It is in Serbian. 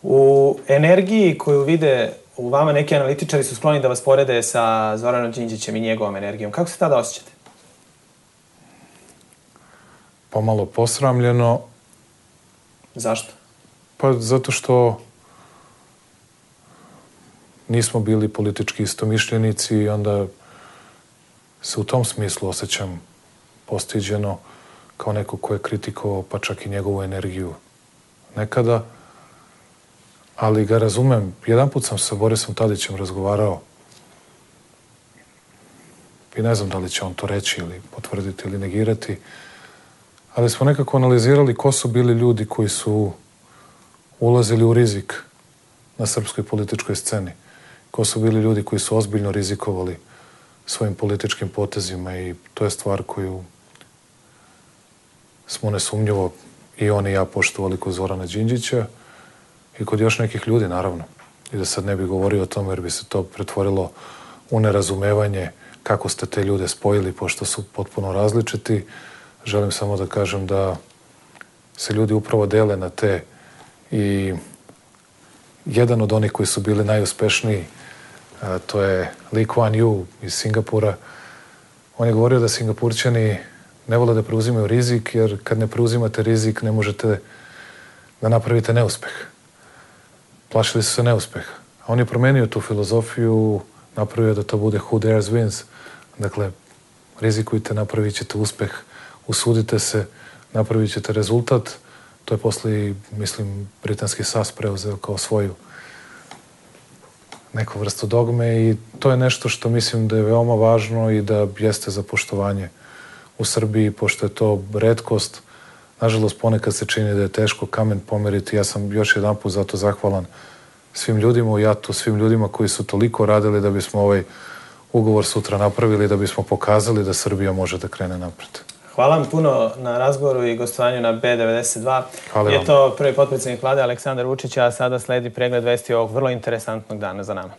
U energiji koju vide u vama neki analitičari su skloni da vas porede sa Zoranom Đinđićem i njegovom energijom. Kako se tada osjećate? Pomalo posramljeno. Zašto? Pa zato što nismo bili politički istomišljenici i onda se u tom smislu osjećam postiđeno kao neko ko je kritikovao pa čak i njegovu energiju nekada. Ali ga razumem. Jedan put sam sa Borisom Tadićem razgovarao i ne znam da li će on to reći ili potvrditi ili negirati, ali smo nekako analizirali ko su bili ljudi koji su ulazili u rizik na srpskoj političkoj sceni. Ko su bili ljudi koji su ozbiljno rizikovali svojim političkim potezima i to je stvar koju smo nesumnjivo i on i ja poštovali kod Zorana Đinđića i kod još nekih ljudi, naravno. I da sad ne bih govorio o tome jer bi se to pretvorilo u nerazumevanje kako ste te ljude spojili pošto su potpuno različiti. Želim samo da kažem da se ljudi upravo dele na te i jedan od onih koji su bili najuspešniji, to je Lee Kuan Yew iz Singapura. On je govorio da Singapurćani ne vole da preuzimaju rizik, jer kad ne preuzimate rizik ne možete da napravite neuspeh. Plašili su se neuspeha. A on je promenio tu filozofiju, napravio da to bude who dares wins. Dakle, rizikujte, napravit ćete uspeh, usudite se, napravit ćete rezultat. To je posle, mislim, britanski SAS preuzeo kao svoju neku vrstu dogme i to je nešto što mislim da je veoma važno i da jeste za poštovanje u Srbiji, pošto je to retkost. Nažalost, ponekad se čini da je teško kamen pomeriti. Ja sam još jedan put zato zahvalan svim ljudima u JAT-u, svim ljudima koji su toliko radili da bismo ovaj ugovor sutra napravili, da bismo pokazali da Srbija može da krene napred. Hvala vam puno na razgovoru i gostovanju na B92. Je to prvi potpredsjednik vlade Aleksandar Vučić, a sada sledi pregled vesti ovog vrlo interesantnog dana za nama.